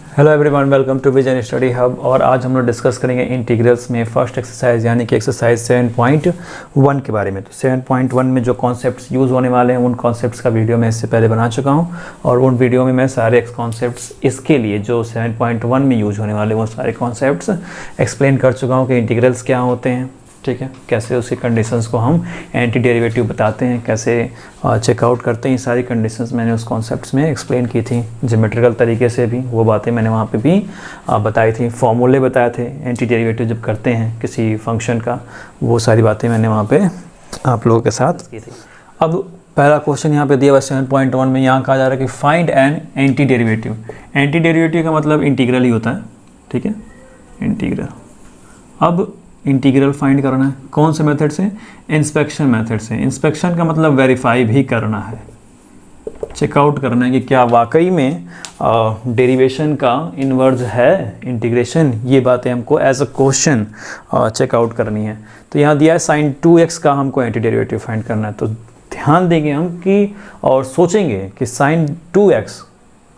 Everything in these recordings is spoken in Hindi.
Hello everyone, welcome to Vision Study Hub. और आज हम लोग डिस्कस करेंगे इंटीग्रल्स में फर्स्ट एक्सरसाइज यानी कि एक्सरसाइज 7.1 के बारे में। तो 7.1 में जो कॉन्सेप्ट्स यूज़ होने वाले हैं उन कॉन्सेप्ट्स का वीडियो मैं इससे पहले बना चुका हूं और उन वीडियो में मैं सारे कॉन्सेप्ट्स इसके लिए जो 7.1 में यूज होने वाले वो सारे कॉन्सेप्ट्स एक्सप्लेन कर चुका हूँ कि इंटीग्रल्स क्या होते हैं, ठीक है, कैसे उसकी कंडीशंस को हम एंटी डेरिवेटिव बताते हैं, कैसे चेकआउट करते हैं। ये सारी कंडीशंस मैंने उस कॉन्सेप्ट्स में एक्सप्लेन की थी ज्योमेट्रिकल तरीके से भी, वो बातें मैंने वहाँ पे भी बताई थी। फॉर्मूले बताए थे एंटी डेरिवेटिव जब करते हैं किसी फंक्शन का, वो सारी बातें मैंने वहाँ पे आप लोगों के साथ की थी। अब पहला क्वेश्चन यहाँ पे दिया हुआ 7.1 में, यहाँ कहा जा रहा है कि find an anti derivative. Anti derivative का मतलब इंटीग्रल ही होता है, ठीक है, इंटीग्रल। अब इंटीग्रल फाइंड करना है कौन से मेथड से? इंस्पेक्शन मेथड से। इंस्पेक्शन का मतलब वेरीफाई भी करना है, चेकआउट करना है कि क्या वाकई में डेरिवेशन का इन्वर्स है इंटीग्रेशन। ये बातें हमको एज अ क्वेश्चन चेकआउट करनी है। तो यहाँ दिया है sin 2x का हमको एंटी डेरिवेटिव फाइंड करना है। तो ध्यान देंगे हम कि और सोचेंगे कि sin 2x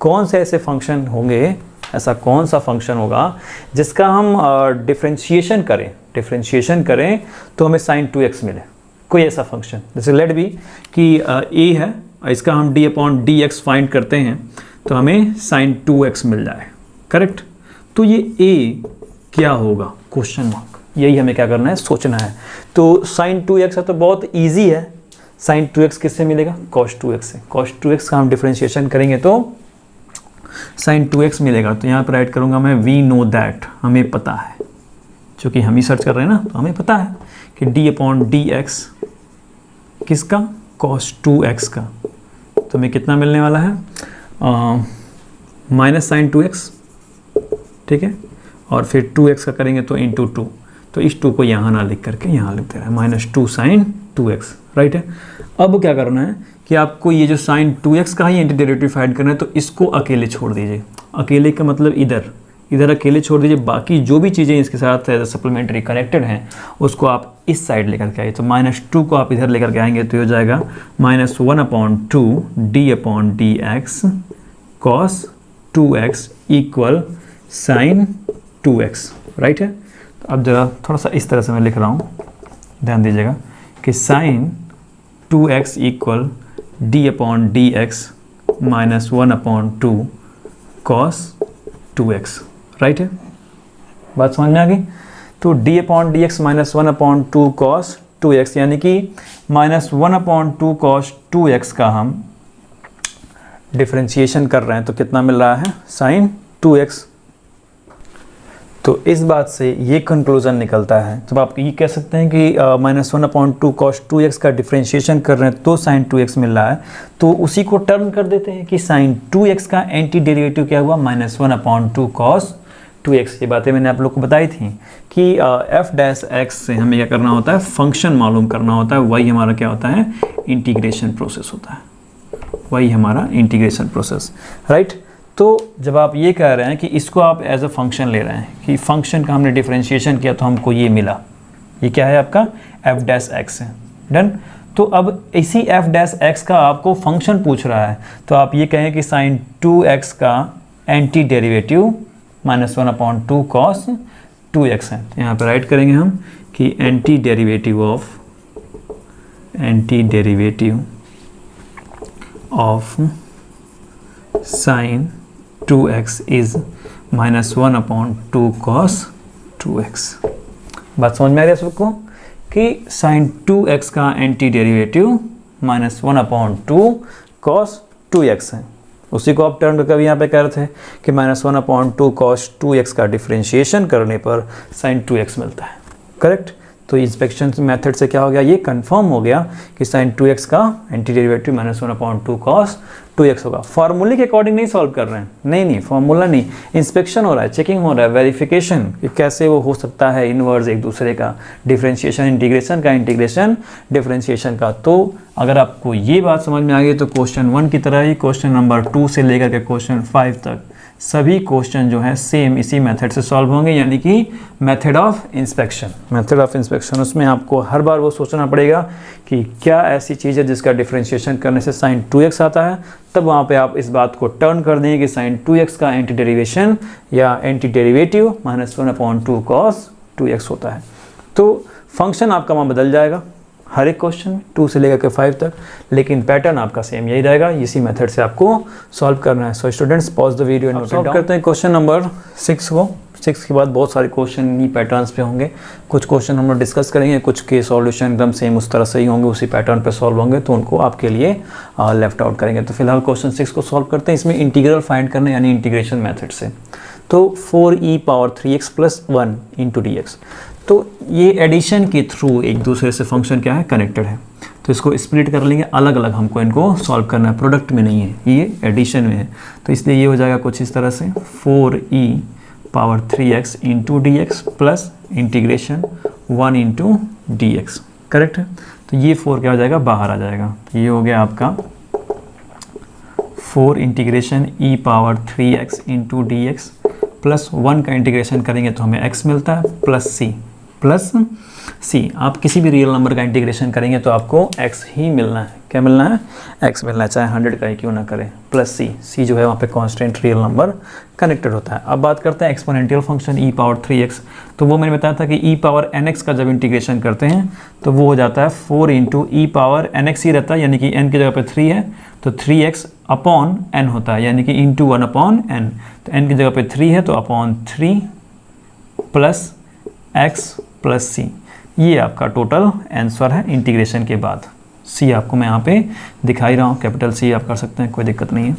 कौन से ऐसे फंक्शन होंगे, ऐसा कौन सा फंक्शन होगा जिसका हम डिफरेंशिएशन करें तो हमें sin 2x मिले। कोई ऐसा फंक्शन, जैसे लेट बी कि a है, इसका हम d/dx फाइंड करते हैं तो हमें sin 2x मिल जाए, करेक्ट। तो ये a क्या होगा, क्वेश्चन मार्क, यही हमें क्या करना है, सोचना है। तो sin 2x है तो बहुत ईजी है। sin 2x किससे मिलेगा? cos 2x से। cos 2x का हम डिफरेंशिएशन करेंगे तो sin 2x मिलेगा। तो यहाँ पर राइट करूँगा मैं वी नो दैट, हमें पता है, चूँकि हम ही सर्च कर रहे हैं ना, तो हमें पता है कि d/dx किसका? cos 2x का। तो हमें कितना मिलने वाला है? माइनस sin 2x, ठीक है, और फिर 2x का करेंगे तो इंटू 2। तो इस 2 को यहाँ ना लिख करके यहाँ लिख दे रहा है -2 sin 2x, राइट है। अब क्या करना है कि आपको ये जो sin 2x का ही एंटी डेरिवेटिव फाइंड करना है, तो इसको अकेले छोड़ दीजिए। अकेले का मतलब इधर अकेले छोड़ दीजिए, बाकी जो भी चीज़ें इसके साथ सप्लीमेंट्री कनेक्टेड हैं उसको आप इस साइड लेकर के आइए। तो -2 को आप इधर लेकर के आएंगे तो हो जाएगा -1/2 d/dx cos 2x equal sin 2x, right है। तो अब जरा थोड़ा सा इस तरह से मैं लिख रहा हूँ, ध्यान दीजिएगा कि sin 2x equal d/dx -1/2 cos 2x, right है। बात समझ में आ गई? तो d/dx -1/2 cos 2x यानी कि -1/2 cos 2x का हम डिफरेंशिएशन कर रहे हैं तो कितना मिल रहा है? sin 2x। तो इस बात से ये कंक्लूजन निकलता है, जब आप ये कह सकते हैं कि -1/2 cos 2x का डिफरेंशिएशन कर रहे हैं तो sin 2x मिल रहा है, तो उसी को टर्न कर देते हैं कि sin 2x का एंटी डेरिवेटिव क्या हुआ? -1/2 cos 2x। ये बातें मैंने आप लोग को बताई थी कि f' से हमें क्या करना होता है? फंक्शन मालूम करना होता है। वही हमारा क्या होता है? इंटीग्रेशन प्रोसेस होता है, वही हमारा इंटीग्रेशन प्रोसेस, राइट। तो जब आप ये कह रहे हैं कि इसको आप एज अ फंक्शन ले रहे हैं कि फंक्शन का हमने डिफरेंशिएशन किया तो हमको ये मिला, ये क्या है आपका? f' है, डन। तो अब इसी f' का आपको फंक्शन पूछ रहा है, तो आप ये कहें कि sin 2x का एंटी डेरिवेटिव -1/2 cos 2x है। यहाँ पर राइट करेंगे हम कि anti derivative of sin 2x is -1/2 cos 2x। बात समझ में आ रही है सबको कि sin 2x का एंटी डेरिवेटिव -1/2 cos 2x है। उसी को आप टर्न कभी यहाँ पे कह रहे थे कि -1/2 cos 2x का डिफरेंशिएशन करने पर sin 2x मिलता है, करेक्ट। तो इंस्पेक्शन मेथड से क्या हो गया? ये कंफर्म हो गया कि sin 2x का एंटी डेरिवेटिव -1/2 cos 2x होगा। फार्मूले के अकॉर्डिंग नहीं सॉल्व कर रहे हैं, नहीं, फार्मूला नहीं, इंस्पेक्शन हो रहा है, चेकिंग हो रहा है, वेरिफिकेशन कि कैसे वो हो सकता है इन्वर्स एक दूसरे का, डिफरेंशिएशन इंटीग्रेशन का, इंटीग्रेशन डिफरेंशिएशन का। तो अगर आपको ये बात समझ में आ गई तो क्वेश्चन 1 की तरह ही क्वेश्चन नंबर 2 से लेकर के क्वेश्चन 5 तक सभी क्वेश्चन जो है सेम इसी मेथड से सॉल्व होंगे, यानी कि method of inspection. Method of inspection, उसमें आपको हर बार वो सोचना पड़ेगा कि क्या ऐसी चीज़ है जिसका डिफरेंशिएशन करने से साइन 2x आता है, तब वहाँ पे आप इस बात को टर्न कर देंगे कि साइन 2x का एंटी डेरिवेशन या एंटी डेरिवेटिव -1/2 cos 2x होता है। तो फंक्शन आपका वहाँ बदल जाएगा हर एक क्वेश्चन में 2 से लेकर के 5 तक, लेकिन पैटर्न आपका सेम यही रहेगा। इसी मेथड से आपको सॉल्व करना है। So students, pause the video and solve करते हैं क्वेश्चन नंबर 6 को। 6 के बाद बहुत सारे क्वेश्चन इन्हीं पैटर्न्स पे होंगे। कुछ क्वेश्चन हम लोग डिस्कस करेंगे, कुछ के सॉल्यूशन एकदम सेम उस तरह से ही होंगे, उसी पैटर्न पे सॉल्व होंगे, तो उनको आपके लिए लेफ्ट आउट करेंगे। तो फिलहाल क्वेश्चन 6 को सॉल्व करते हैं। इसमें इंटीग्रल फाइंड करना है, यानी इंटीग्रेशन मेथड से। तो 4e⁻3x + 1 × dx, तो ये एडिशन के थ्रू एक दूसरे से फंक्शन क्या है, कनेक्टेड है। तो इसको स्प्लिट कर लेंगे, अलग अलग हमको इनको सॉल्व करना है, प्रोडक्ट में नहीं है, ये एडिशन में है। तो इसलिए ये हो जाएगा कुछ इस तरह से 4e⁻3x × dx plus integration 1 × dx, correct है। तो ये 4 क्या हो जाएगा, बाहर आ जाएगा। तो ये हो गया आपका 4 इंटीग्रेशन e⁻3x × dx प्लस 1 का इंटीग्रेशन करेंगे तो हमें x मिलता है, प्लस c। आप किसी भी रियल नंबर का इंटीग्रेशन करेंगे तो आपको x ही मिलना है। क्या मिलना है, x मिलना है, चाहे 100 का ही क्यों ना करें, प्लस c जो है वहाँ पे कांस्टेंट रियल नंबर कनेक्टेड होता है। अब बात करते हैं एक्सपोनेंशियल फंक्शन e⁻3x। तो वो मैंने बताया था कि e⁻nx का जब इंटीग्रेशन करते हैं तो वो हो जाता है 4 × e⁻nx ही रहता है, यानी कि n की जगह पे 3 है तो 3x अपॉन n होता है, यानी कि × 1/n। तो n की जगह पे 3 है तो upon 3 plus x plus c, ये आपका टोटल आंसर है इंटीग्रेशन के बाद। c आपको मैं यहाँ पे दिखाई रहा हूँ, कैपिटल C आप कर सकते हैं, कोई दिक्कत नहीं है।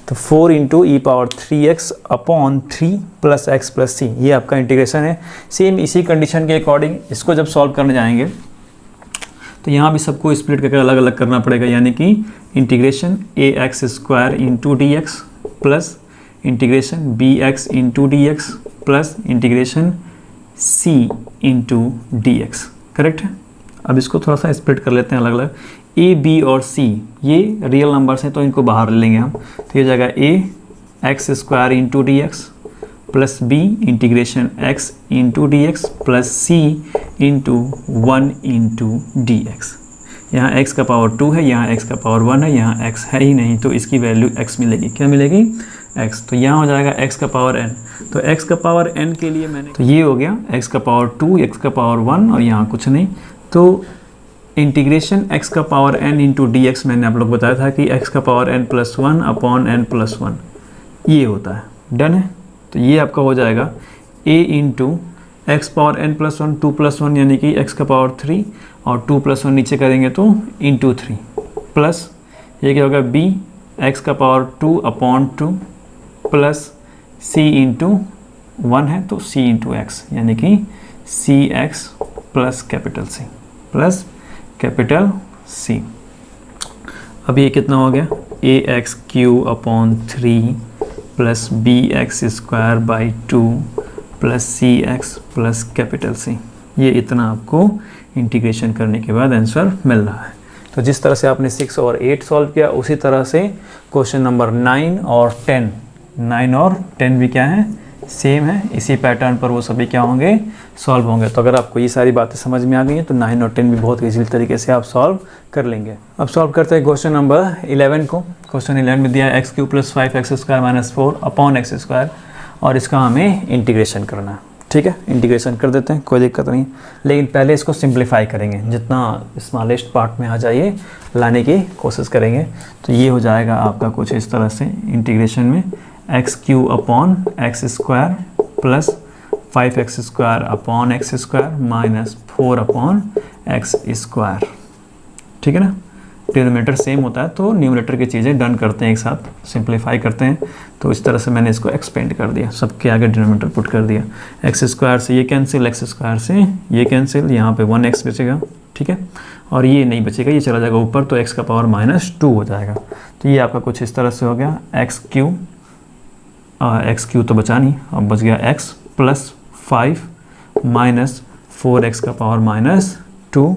तो 4 × e⁻3x upon 3 plus x plus c, ये आपका इंटीग्रेशन है। सेम इसी कंडीशन के अकॉर्डिंग इसको जब सॉल्व करने जाएंगे तो यहाँ भी सबको स्प्लिट करके अलग अलग करना पड़ेगा, यानी कि integration ax² × dx plus integration bx × dx plus integration c × dx, correct है। अब इसको थोड़ा सा स्प्लिट कर लेते हैं अलग अलग। a, b और c ये रियल नंबर्स हैं तो इनको बाहर ले लेंगे हम। तो ये जाएगा ax² × dx plus b integration x × dx plus c × 1 × dx। यहाँ x का पावर 2 है, यहाँ x का पावर 1 है, यहाँ x है ही नहीं तो इसकी वैल्यू x मिलेगी। क्या मिलेगी, x। तो यहाँ हो जाएगा x का पावर n। तो x का पावर n के लिए मैंने, तो ये हो गया x का पावर 2, x का पावर 1 और यहाँ कुछ नहीं। तो इंटीग्रेशन x का पावर n × dx मैंने आप लोग बताया था कि x का पावर n + 1 अपॉन n + 1 ये होता है, डन है। तो ये आपका हो जाएगा a × x पावर n + 1 2 + 1 यानी कि x का पावर 3 और 2 + 1 नीचे करेंगे तो × 3 प्लस ये क्या होगा b x का पावर 2 अपॉन 2 प्लस c × 1 है तो c × x यानी कि cx plus capital C plus capital C। अब ये कितना हो गया, ax³ upon 3 plus bx² 2 plus cx plus capital C। ये इतना आपको इंटीग्रेशन करने के बाद आंसर मिल रहा है। तो जिस तरह से आपने 6 और 8 सॉल्व किया उसी तरह से क्वेश्चन नंबर 9 और 10 भी क्या है, सेम है। इसी पैटर्न पर वो सभी क्या होंगे, सॉल्व होंगे। तो अगर आपको ये सारी बातें समझ में आ गई हैं तो 9 और 10 भी बहुत इजीली तरीके से आप सॉल्व कर लेंगे। अब सॉल्व करते हैं क्वेश्चन नंबर 11 को। क्वेश्चन 11 में दिया है x³ + 5x² - 4 अपॉन x², और इसका हमें इंटीग्रेशन करना है। ठीक है, इंटीग्रेशन कर देते हैं, कोई दिक्कत नहीं। लेकिन पहले इसको सिंप्लीफाई करेंगे, जितना स्मॉलेस्ट पार्ट में आ जाइए लाने की कोशिश करेंगे। तो ये हो जाएगा आपका कुछ इस तरह से इंटीग्रेशन में x³ upon x² plus 5x² upon x² minus 4 upon x²। ठीक है ना, डिनोमिनेटर सेम होता है तो न्यूमरेटर की चीज़ें डन करते हैं, एक साथ सिंप्लीफाई करते हैं। तो इस तरह से मैंने इसको एक्सपेंड कर दिया, सबके आगे डिनोमिनेटर पुट कर दिया। x² से ये कैंसिल, x² से ये कैंसिल, यहाँ पे 1x बचेगा। ठीक है, और ये नहीं बचेगा, ये चला जाएगा ऊपर तो x का पावर -2 हो जाएगा। तो ये आपका कुछ इस तरह से हो गया x³ तो बचा नहीं, अब बच गया x प्लस 5 माइनस 4x का पावर -2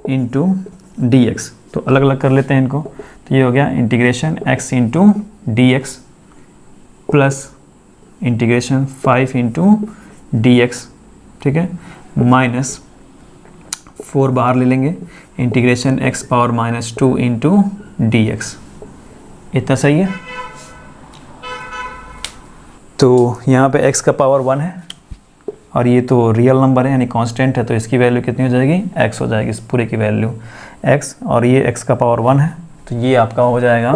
इंटू dx। तो अलग अलग कर लेते हैं इनको। तो ये हो गया integration x × dx plus integration 5 into D x, ठीक है, माइनस 4 बाहर ले लेंगे, integration x power -2 into D x. इतना सही है। तो यहाँ पे x का पावर 1 है और ये तो रियल नंबर है यानी कांस्टेंट है, तो इसकी वैल्यू कितनी हो जाएगी, x हो जाएगी, इस पूरे की वैल्यू x, और ये x का पावर 1 है तो ये आपका हो जाएगा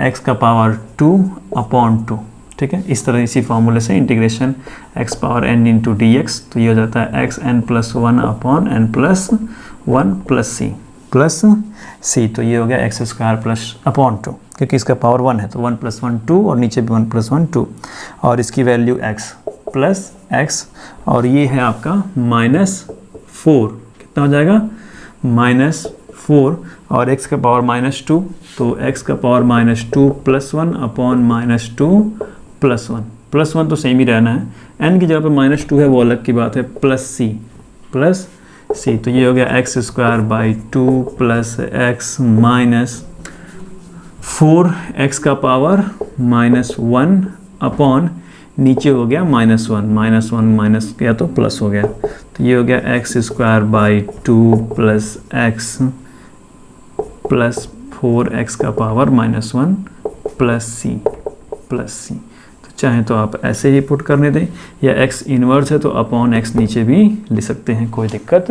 x का पावर 2/2, ठीक है। इस तरह इसी फॉर्मूले से integration x power n into D x, तो ये हो जाता है xn+1/n+1 प्लस c, तो ये हो गया x² + 2, क्योंकि इसका पावर 1 है तो 1 + 1 2 और नीचे भी 1 + 1 2, और इसकी वैल्यू x प्लस x, और ये है आपका -4, कितना हो जाएगा, -4, और x का पावर -2, तो x का पावर -2 + 1/-2 + 1, +1 तो सेम ही रहना है, n की जगह पे -2 है वो अलग की बात है, प्लस c, तो ये हो गया x² / 2 प्लस x -4, x का पावर -1 नीचे हो गया -1 माइनस किया तो प्लस हो गया, तो ये हो गया x² / 2 plus x plus 4x का पावर -1 प्लस c, तो चाहे तो आप ऐसे ही पुट करने दें, या x इन्वर्स है तो अपॉन x नीचे भी लिख सकते हैं, कोई दिक्कत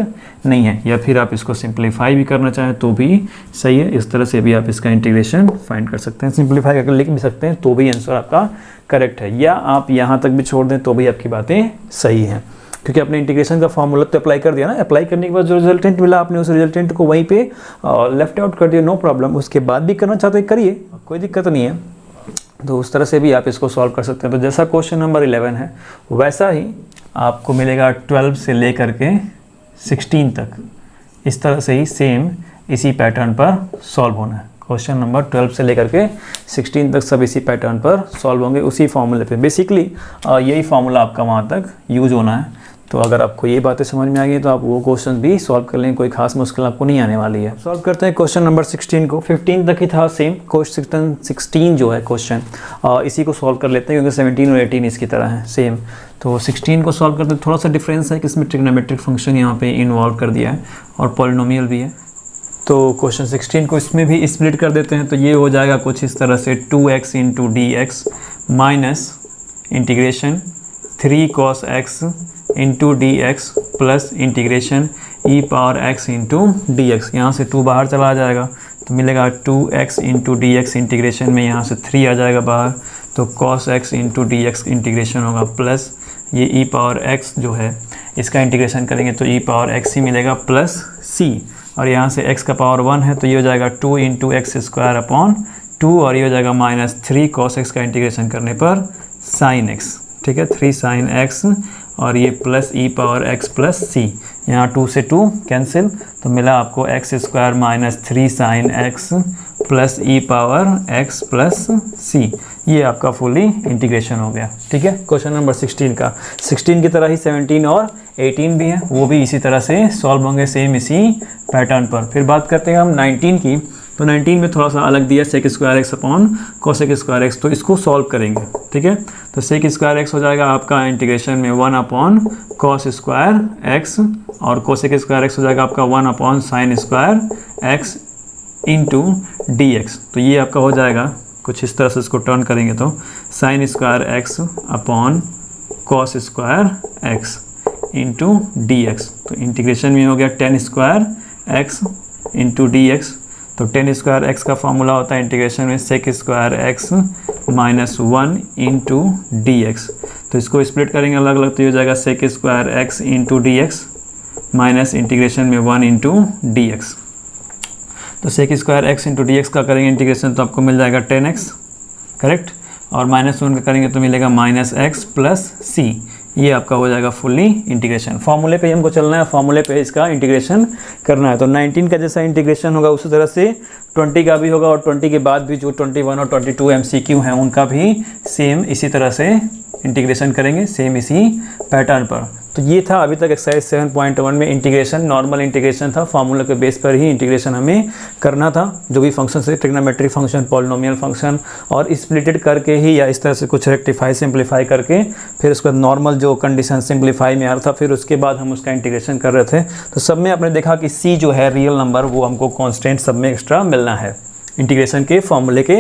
नहीं है, या फिर आप इसको सिंप्लीफाई भी करना चाहें तो भी सही है, इस तरह से भी आप इसका इंटीग्रेशन फाइंड कर सकते हैं, सिंप्लीफाई करके लिख भी सकते हैं तो भी आंसर आपका करेक्ट है, या आप यहाँ तक भी छोड़ दें तो भी आपकी बातें सही हैं, क्योंकि आपने इंटीग्रेशन का फॉर्मूला तो अप्लाई कर दिया ना, अप्लाई करने के बाद जो रिजल्टेंट मिला आपने उस रिजल्टेंट को वहीं पे लेफ्ट आउट कर दिया, नो प्रॉब्लम, उसके बाद भी करना चाहते हैं करिए, कोई दिक्कत नहीं है, तो उस तरह से भी आप इसको सॉल्व कर सकते हैं। तो जैसा क्वेश्चन नंबर 11 है वैसा ही आपको मिलेगा 12 से लेकर के 16 तक, इस तरह से ही सेम इसी पैटर्न पर सॉल्व होना है। क्वेश्चन नंबर 12 से लेकर के 16 तक सब इसी पैटर्न पर सॉल्व होंगे, उसी फॉर्मूले पे, बेसिकली यही फॉर्मूला आपका वहाँ तक यूज होना है। तो अगर आपको ये बातें समझ में आ गई तो आप वो क्वेश्चन भी सॉल्व कर लें, कोई खास मुश्किल आपको नहीं आने वाली है। सॉल्व करते हैं क्वेश्चन नंबर 16 को, 15 तक ही था सेम, क्वेश्चन 16 जो है क्वेश्चन इसी को सॉल्व कर लेते हैं क्योंकि 17 और 18 इसकी तरह है सेम। तो 16 को सॉल्व करते हैं, थोड़ा सा डिफरेंस है कि इसमें ट्रिग्नोमेट्रिक फंक्शन यहाँ पे इन्वॉल्व कर दिया है और पॉलिनोमियल भी है। तो क्वेश्चन 16 को इसमें भी स्प्लिट कर देते हैं, तो ये हो जाएगा कुछ इस तरह से 2x into D x minus integration 3 cos x into D x plus integration e power x into D x, यहाँ से 2 बाहर चला जाएगा तो मिलेगा 2x into D x, integration में यहाँ से 3 आ जाएगा बाहर, तो cos x into D x integration होगा प्लस ये e पावर x जो है इसका इंटीग्रेशन करेंगे तो e पावर x ही मिलेगा प्लस c, और यहाँ से x का पावर 1 है तो ये हो जाएगा 2 इंटू x²/2, और ये हो जाएगा -3 cos x का इंटीग्रेशन करने पर sin x, ठीक है, 3 sin x, और ये plus e power x plus c, यहाँ 2 से 2 कैंसिल तो मिला आपको x² - 3 sin x plus e power x plus c, ये आपका फुली इंटीग्रेशन हो गया। ठीक है, क्वेश्चन नंबर 16 का, 16 की तरह ही 17 और 18 भी है, वो भी इसी तरह से सॉल्व होंगे सेम इसी पैटर्न पर। फिर बात करते हैं हम 19 की, तो 19 में थोड़ा सा अलग दिया sec² x upon cosec² x, तो इसको सॉल्व करेंगे। ठीक है, तो sec² x हो जाएगा आपका इंटीग्रेशन में 1 cos² x, और cosec² x हो जाएगा आपका 1 sin² x into D x, तो ये आपका हो जाएगा कुछ इस तरह से, इसको टर्न करेंगे तो sin² x upon cos² x into D x, तो इंटीग्रेशन में हो गया tan² x into D x, तो tan² x का फॉर्मूला होता है इंटीग्रेशन में sec² x - 1 into D x, तो इसको स्प्लिट करेंगे अलग अलग तो ये हो जाएगा sec² x into D x minus integration में 1 इंटू डी एक्स, तो sec² x into D x का करेंगे इंटीग्रेशन तो आपको मिल जाएगा 10x, करेक्ट, और -1 का करेंगे तो मिलेगा -x प्लस c, ये आपका हो जाएगा फुल्ली इंटीग्रेशन। फॉर्मूले पे हमको चलना है, फॉर्मूले पे इसका इंटीग्रेशन करना है, तो 19 का जैसा इंटीग्रेशन होगा उसी तरह से 20 का भी होगा, और 20 के बाद भी जो 21 और 22 MCQ हैं उनका भी सेम इसी तरह से इंटीग्रेशन करेंगे, सेम इसी पैटर्न पर। तो तो ये था अभी तक एक्सरसाइज 7.1 में इंटीग्रेशन, नॉर्मल इंटीग्रेशन था, फार्मूला के बेस पर ही इंटीग्रेशन हमें करना था, जो भी फंक्शन से ट्रिग्नोमेट्रिक फंक्शन, पॉलिनोमियल फंक्शन, और स्प्लिटेड करके ही या इस तरह से कुछ रेक्टिफाई सिंप्लीफाई करके फिर उसके बाद नॉर्मल जो कंडीशन सिंप्लीफाई में आ रहा था, फिर उसके बाद हम उसका इंटीग्रेशन कर रहे थे। तो सब में आपने देखा कि सी जो है रियल नंबर वो हमको कांस्टेंट सब में एक्स्ट्रा मिलना है इंटीग्रेशन के फॉर्मूले के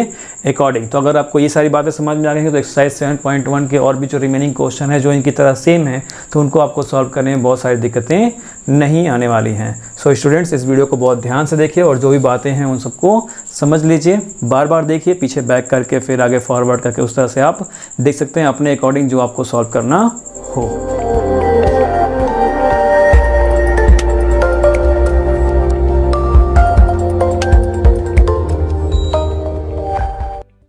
अकॉर्डिंग। तो अगर आपको ये सारी बातें समझ में आ गई हैं तो एक्सरसाइज 7.1 के और भी जो रिमेनिंग क्वेश्चन है जो इनकी तरह सेम है तो उनको आपको सॉल्व करने में बहुत सारी दिक्कतें नहीं आने वाली हैं। सो स्टूडेंट्स, इस वीडियो को बहुत ध्यान से देखिए और जो भी बातें हैं उन सबको समझ लीजिए, बार बार देखिए, पीछे बैक करके फिर आगे फॉरवर्ड करके उस तरह से आप देख सकते हैं अपने अकॉर्डिंग जो आपको सॉल्व करना हो।